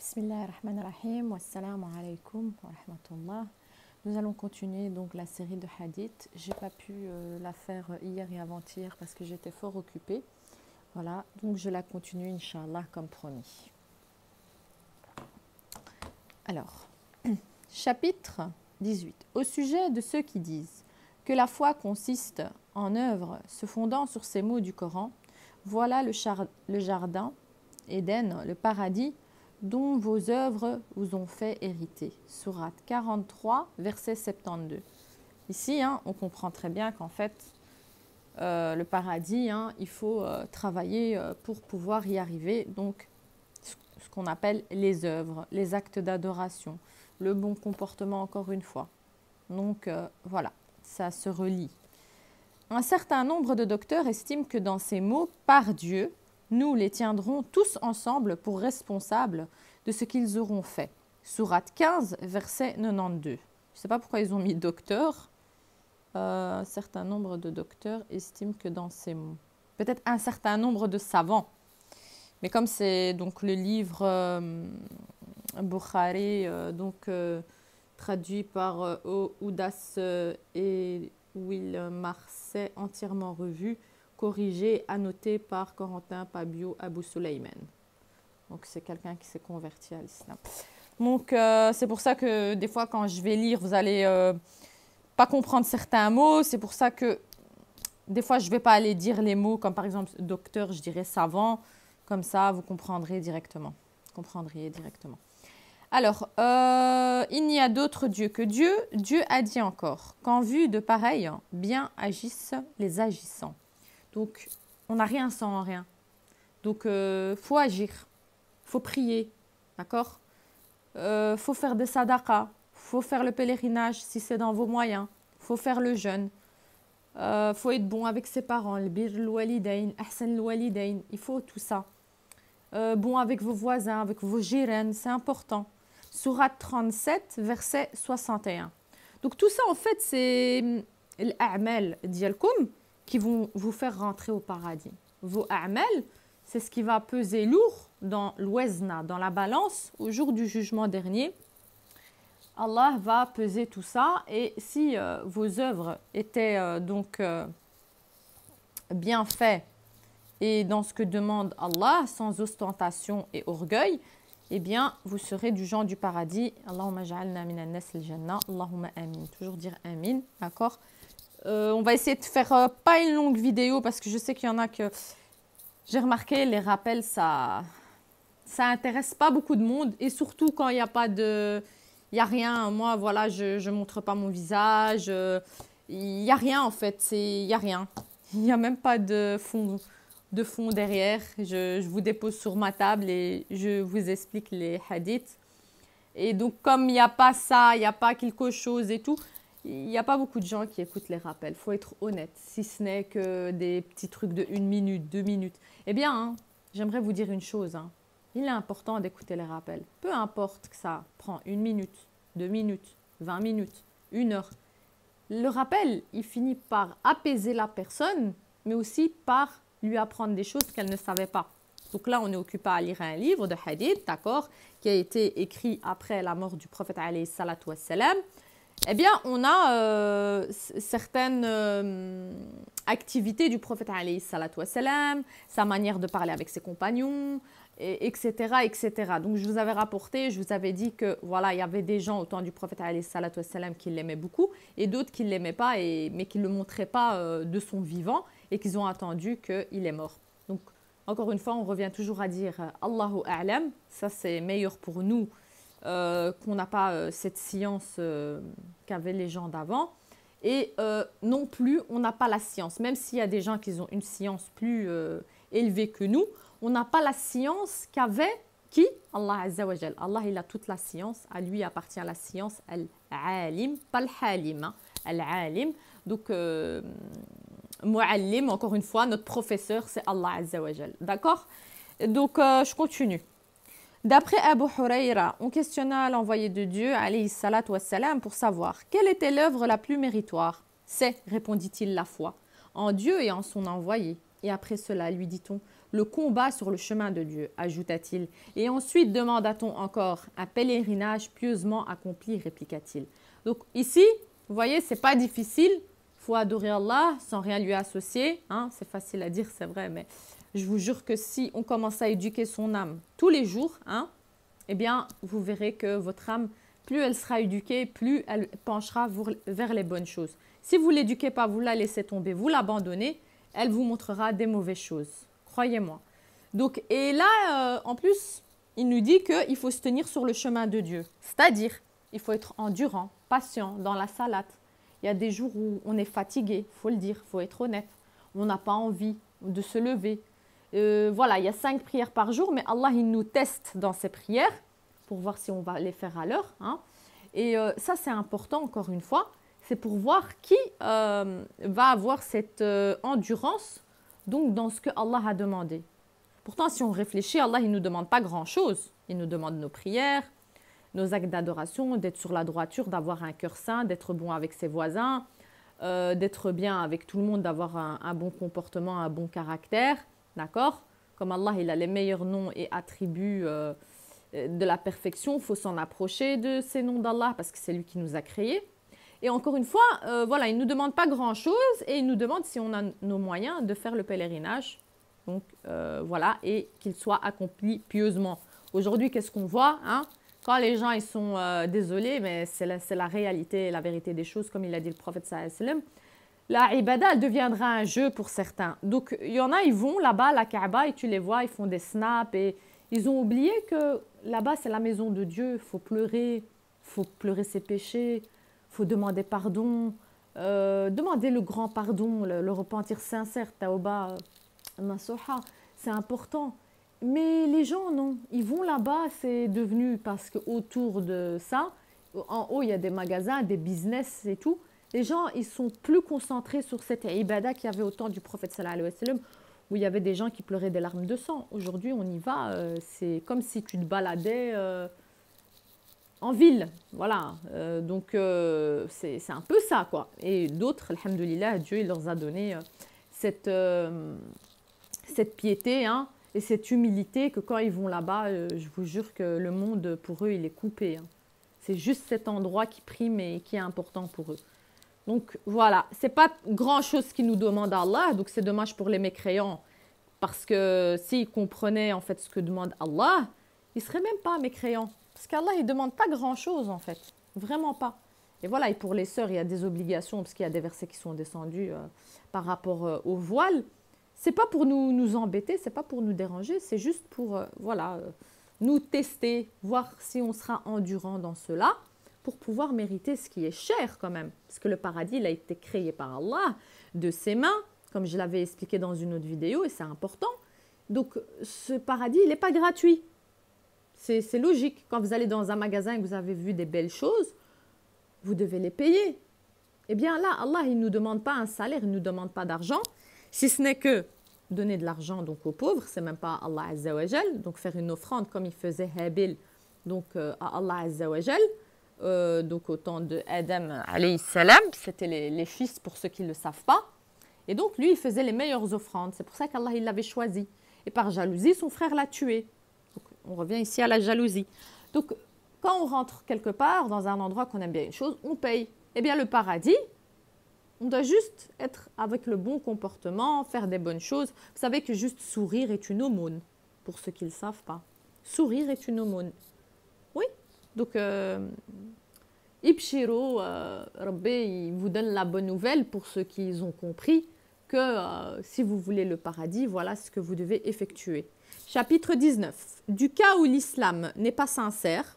Bismillahirrahmanirrahim, wassalamu alaikum wa rahmatullah. Nous allons continuer donc la série de hadith. J'ai pas pu la faire hier et avant-hier parce que j'étais fort occupée. Voilà, donc je la continue Inch'Allah comme promis. Alors, chapitre 18. Au sujet de ceux qui disent que la foi consiste en œuvres se fondant sur ces mots du Coran, voilà le jardin, Éden, le paradis, dont vos œuvres vous ont fait hériter. Sourate 43, verset 72. Ici, on comprend très bien qu'en fait, le paradis, il faut travailler pour pouvoir y arriver. Donc, ce qu'on appelle les œuvres, les actes d'adoration, le bon comportement encore une fois. Donc, voilà, ça se relie. Un certain nombre de docteurs estiment que dans ces mots « par Dieu », nous les tiendrons tous ensemble pour responsables de ce qu'ils auront fait. Sourate 15, verset 92. Je ne sais pas pourquoi ils ont mis docteur. Un certain nombre de docteurs estiment que dans ces mots. Peut-être un certain nombre de savants. Mais comme c'est donc le livre Bukhari, traduit par Oudas et Will Marseille, entièrement revu, corrigé, annoté par Corentin Pabio Abou Suleiman. Donc, c'est quelqu'un qui s'est converti à l'islam. Donc, c'est pour ça que des fois, quand je vais lire, vous allez pas comprendre certains mots. C'est pour ça que des fois, je ne vais pas aller dire les mots, comme par exemple docteur, je dirais savant. Comme ça, vous comprendriez directement. Alors, il n'y a d'autre Dieu que Dieu. Dieu a dit encore qu'en vue de pareil, bien agissent les agissants. Donc, on n'a rien sans rien. Donc, faut agir, faut prier, d'accord? Faut faire des sadaqas, faut faire le pèlerinage si c'est dans vos moyens, faut faire le jeûne, faut être bon avec ses parents, le bir al-walidayn, ahsan al-walidayn, il faut tout ça. Bon avec vos voisins, avec vos jiran, c'est important. Sourate 37, verset 61. Donc, tout ça, en fait, c'est l'a'mal diyalkoum qui vont vous faire rentrer au paradis. Vos a'mal, c'est ce qui va peser lourd dans l'wazna, dans la balance, au jour du jugement dernier. Allah va peser tout ça et si vos œuvres étaient bien faites et dans ce que demande Allah, sans ostentation et orgueil, eh bien, vous serez du genre du paradis. Allahumma ja'alna minan nas al-jannah. Allahumma amin. Toujours dire amin, d'accord? On va essayer de faire pas une longue vidéo parce que je sais qu'il y en a que j'ai remarqué, les rappels, ça intéresse pas beaucoup de monde et surtout quand il n'y a pas de... Il n'y a rien, moi voilà, je ne montre pas mon visage, il n'y a rien en fait, il n'y a rien. Il n'y a même pas de fond derrière, je vous dépose sur ma table et je vous explique les hadiths. Et donc comme il n'y a pas ça, il n'y a pas quelque chose et tout, il n'y a pas beaucoup de gens qui écoutent les rappels. Il faut être honnête, si ce n'est que des petits trucs de 1 minute, 2 minutes. Eh bien, j'aimerais vous dire une chose. Il est important d'écouter les rappels. Peu importe que ça prend 1 minute, 2 minutes, 20 minutes, 1 heure. Le rappel, il finit par apaiser la personne, mais aussi par lui apprendre des choses qu'elle ne savait pas. Donc là, on est occupé à lire un livre de hadith, d'accord, qui a été écrit après la mort du prophète alayhi salatu wassalam. Eh bien, on a certaines activités du prophète alayhi salatu wassalam, sa manière de parler avec ses compagnons, etc., etc. Donc, je vous avais rapporté, je vous avais dit que voilà, il y avait des gens au temps du prophète alayhi salatu wassalam qui l'aimaient beaucoup et d'autres qui ne l'aimaient pas, mais qui ne le montraient pas de son vivant et qu'ils ont attendu qu'il est mort. Donc, encore une fois, on revient toujours à dire Allahu a'lam, ça c'est meilleur pour nous. Qu'on n'a pas cette science qu'avaient les gens d'avant. Et non plus, on n'a pas la science. Même s'il y a des gens qui ont une science plus élevée que nous, on n'a pas la science qu'avait qui? Allah Azza wa Jal. Allah, il a toute la science. À lui appartient la science. Al-alim, pas al-halim. Al-alim. Donc, mu'allim, encore une fois, notre professeur, c'est Allah Azza wa Jal. D'accord? Donc, je continue. D'après Abu Huraira, on questionna l'envoyé de Dieu, alayhi salatu wassalam, pour savoir quelle était l'œuvre la plus méritoire. C'est, répondit-il, la foi, en Dieu et en son envoyé. Et après cela, lui dit-on, le combat sur le chemin de Dieu, ajouta-t-il. Et ensuite demanda-t-on encore, un pèlerinage pieusement accompli, répliqua-t-il. Donc ici, vous voyez, c'est pas difficile. Il faut adorer Allah sans rien lui associer. Hein? C'est facile à dire, c'est vrai, mais je vous jure que si on commence à éduquer son âme tous les jours, hein, eh bien, vous verrez que votre âme, plus elle sera éduquée, plus elle penchera vers les bonnes choses. Si vous ne l'éduquez pas, vous la laissez tomber, vous l'abandonnez, elle vous montrera des mauvaises choses. Croyez-moi. Donc, et là, en plus, il nous dit qu'il faut se tenir sur le chemin de Dieu. C'est-à-dire, il faut être endurant, patient, dans la salate. Il y a des jours où on est fatigué, il faut le dire, il faut être honnête. On n'a pas envie de se lever. Voilà, il y a 5 prières par jour, mais Allah, il nous teste dans ces prières pour voir si on va les faire à l'heure. Hein. Et ça, c'est important, encore une fois. C'est pour voir qui va avoir cette endurance donc dans ce que Allah a demandé. Pourtant, si on réfléchit, Allah, il ne nous demande pas grand-chose. Il nous demande nos prières, nos actes d'adoration, d'être sur la droiture, d'avoir un cœur sain, d'être bon avec ses voisins, d'être bien avec tout le monde, d'avoir un bon comportement, un bon caractère. D'accord? Comme Allah, il a les meilleurs noms et attributs de la perfection, il faut s'en approcher de ces noms d'Allah parce que c'est lui qui nous a créés. Et encore une fois, voilà, il ne nous demande pas grand-chose et il nous demande si on a nos moyens de faire le pèlerinage. Donc voilà, et qu'il soit accompli pieusement. Aujourd'hui, qu'est-ce qu'on voit hein? Quand les gens ils sont désolés, mais c'est la réalité, la vérité des choses, comme il a dit le prophète sallallahu alayhi wa sallam. La ibada, elle deviendra un jeu pour certains. Donc, il y en a, ils vont là-bas à la Kaaba et tu les vois, ils font des snaps et ils ont oublié que là-bas, c'est la maison de Dieu. Il faut pleurer ses péchés, il faut demander pardon, demander le grand pardon, le repentir sincère, tauba, nasuha, c'est important. Mais les gens, non, ils vont là-bas, c'est devenu parce qu'autour de ça, en haut, il y a des magasins, des business et tout. Les gens, ils sont plus concentrés sur cette ibada qu'il y avait au temps du prophète sallallahu alayhi wa sallam, où il y avait des gens qui pleuraient des larmes de sang. Aujourd'hui, on y va, c'est comme si tu te baladais en ville. Voilà, donc c'est un peu ça, quoi. Et d'autres, alhamdoulilah, Dieu, il leur a donné cette piété hein, et cette humilité que quand ils vont là-bas, je vous jure que le monde, pour eux, il est coupé. Hein. C'est juste cet endroit qui prime et qui est important pour eux. Donc voilà, ce n'est pas grand-chose qui nous demande Allah, donc c'est dommage pour les mécréants, parce que s'ils comprenaient en fait ce que demande Allah, ils ne seraient même pas mécréants, parce qu'Allah il ne demande pas grand-chose en fait, vraiment pas. Et voilà, et pour les sœurs, il y a des obligations, parce qu'il y a des versets qui sont descendus par rapport au voile. Ce n'est pas pour nous embêter, ce n'est pas pour nous déranger, c'est juste pour voilà, nous tester, voir si on sera endurant dans cela, pour pouvoir mériter ce qui est cher quand même. Parce que le paradis, il a été créé par Allah de ses mains, comme je l'avais expliqué dans une autre vidéo, et c'est important. Donc, ce paradis, il n'est pas gratuit. C'est logique. Quand vous allez dans un magasin et que vous avez vu des belles choses, vous devez les payer. Eh bien là, Allah, il ne nous demande pas un salaire, il ne nous demande pas d'argent, si ce n'est que donner de l'argent donc aux pauvres, c'est même pas Allah Azza wa Jal, donc faire une offrande comme il faisait Habil donc, à Allah Azza wa Jal. Donc au temps de Adam alayhi salam, c'était les fils pour ceux qui ne le savent pas. Et donc lui, il faisait les meilleures offrandes. C'est pour ça qu'Allah, il l'avait choisi. Et par jalousie, son frère l'a tué. Donc, on revient ici à la jalousie. Donc quand on rentre quelque part, dans un endroit qu'on aime bien une chose, on paye. Eh bien le paradis, on doit juste être avec le bon comportement, faire des bonnes choses. Vous savez que juste sourire est une aumône, pour ceux qui ne le savent pas. Sourire est une aumône. Oui. Donc, Ibshiro, Rabbi, il vous donne la bonne nouvelle pour ceux qui ont compris que si vous voulez le paradis, voilà ce que vous devez effectuer. Chapitre 19. Du cas où l'islam n'est pas sincère,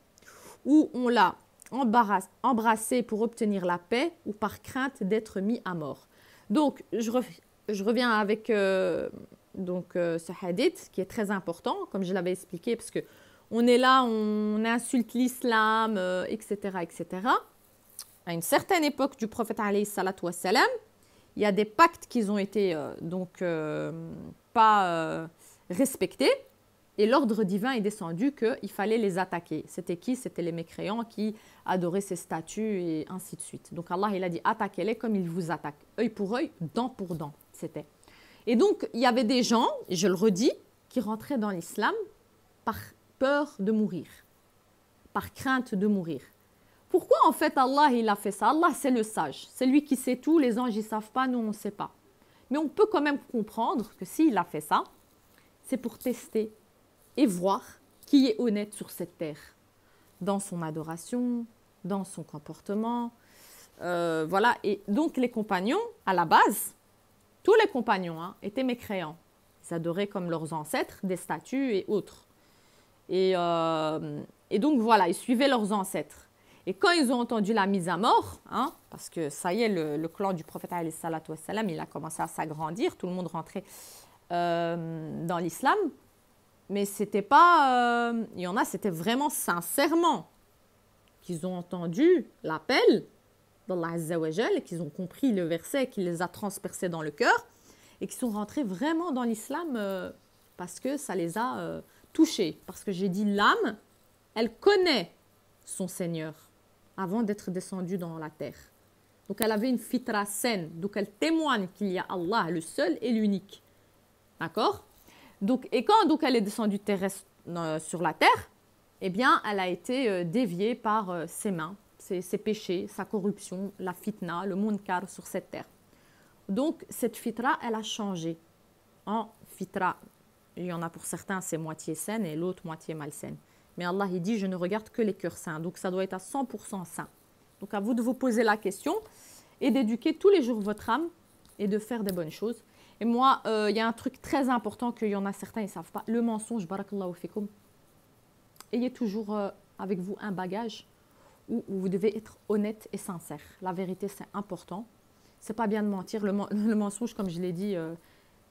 où on l'a embrassé pour obtenir la paix ou par crainte d'être mis à mort. Donc, je reviens avec ce hadith qui est très important, comme je l'avais expliqué, parce que on est là, on insulte l'islam, etc., etc. À une certaine époque du prophète alayhi salatu wassalam, il y a des pactes qui ont été pas respectés et l'ordre divin est descendu qu'il fallait les attaquer. C'était qui? C'était les mécréants qui adoraient ces statues et ainsi de suite. Donc Allah il a dit attaquez-les comme ils vous attaquent, œil pour œil, dent pour dent. C'était. Et donc, il y avait des gens, et je le redis, qui rentraient dans l'islam par peur de mourir, par crainte de mourir. Pourquoi en fait Allah il a fait ça? Allah c'est le sage, c'est lui qui sait tout, les anges ils savent pas, nous on ne sait pas. Mais on peut quand même comprendre que s'il a fait ça, c'est pour tester et voir qui est honnête sur cette terre, dans son adoration, dans son comportement. Voilà, et donc les compagnons, à la base, tous les compagnons étaient mécréants. Ils adoraient comme leurs ancêtres des statues et autres. Et donc voilà, ils suivaient leurs ancêtres. Et quand ils ont entendu la mise à mort, parce que ça y est, le clan du prophète, il a commencé à s'agrandir, tout le monde rentrait dans l'islam, mais c'était pas... il y en a, c'était vraiment sincèrement qu'ils ont entendu l'appel d'Allah Azza wa Jal, et qu'ils ont compris le verset qui les a transpercés dans le cœur, et qui sont rentrés vraiment dans l'islam parce que ça les a touchés. Parce que j'ai dit, l'âme, elle connaît son Seigneur avant d'être descendue dans la terre. Donc elle avait une fitra saine, donc elle témoigne qu'il y a Allah, le seul et l'unique. D'accord? Donc, et quand donc, elle est descendue terrestre, sur la terre, eh bien, elle a été déviée par ses mains, ses péchés, sa corruption, la fitna, le munkar sur cette terre. Donc, cette fitra, elle a changé en fitra. Il y en a pour certains, c'est moitié saine et l'autre moitié malsaine. Mais Allah, il dit, je ne regarde que les cœurs sains. Donc, ça doit être à 100% sain. Donc, à vous de vous poser la question et d'éduquer tous les jours votre âme et de faire des bonnes choses. Et moi, il y a un truc très important qu'il y en a certains, ils ne savent pas. Le mensonge, barakallahu fikum. Ayez toujours avec vous un bagage où vous devez être honnête et sincère. La vérité, c'est important. C'est pas bien de mentir. Le mensonge, comme je l'ai dit,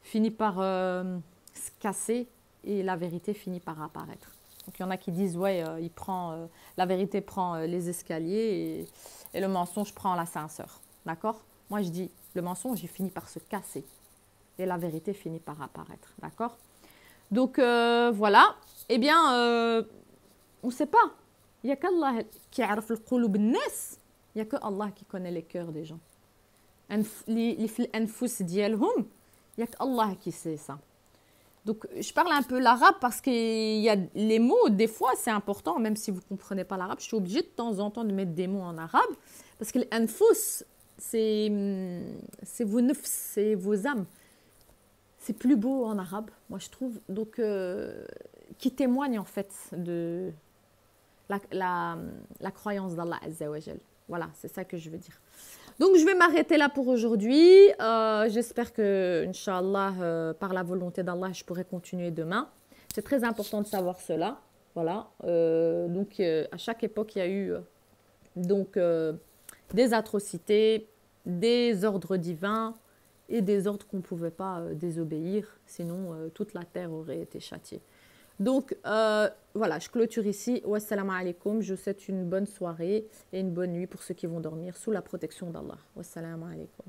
finit par se casser et la vérité finit par apparaître. Donc, il y en a qui disent, ouais, la vérité prend les escaliers et le mensonge prend l'ascenseur. D'accord? Moi, je dis, le mensonge, il finit par se casser. Et la vérité finit par apparaître, d'accord? Donc, voilà. Eh bien, on ne sait pas. Il n'y a qu'Allah qui عرف القلوب الناس. Il n'y a que Allah qui connaît les cœurs des gens. Les في الأنفس ديالهم, il n'y a qu'Allah qui sait ça. Donc, je parle un peu l'arabe parce qu'il y a les mots, des fois, c'est important, même si vous ne comprenez pas l'arabe. Je suis obligée de temps en temps de mettre des mots en arabe parce que l'anfus, c'est vos nefs, c'est vos âmes. C'est plus beau en arabe, moi je trouve, donc qui témoigne en fait de la croyance d'Allah Azza wa Jal. Voilà, c'est ça que je veux dire. Donc je vais m'arrêter là pour aujourd'hui. J'espère que, Inch'Allah, par la volonté d'Allah, je pourrai continuer demain. C'est très important de savoir cela. Voilà. Donc à chaque époque, il y a eu des atrocités, des ordres divins, et des ordres qu'on ne pouvait pas désobéir, sinon toute la terre aurait été châtiée. Donc voilà, je clôture ici. Wassalamu alaikum, je vous souhaite une bonne soirée et une bonne nuit pour ceux qui vont dormir sous la protection d'Allah. Wassalamu alaikum.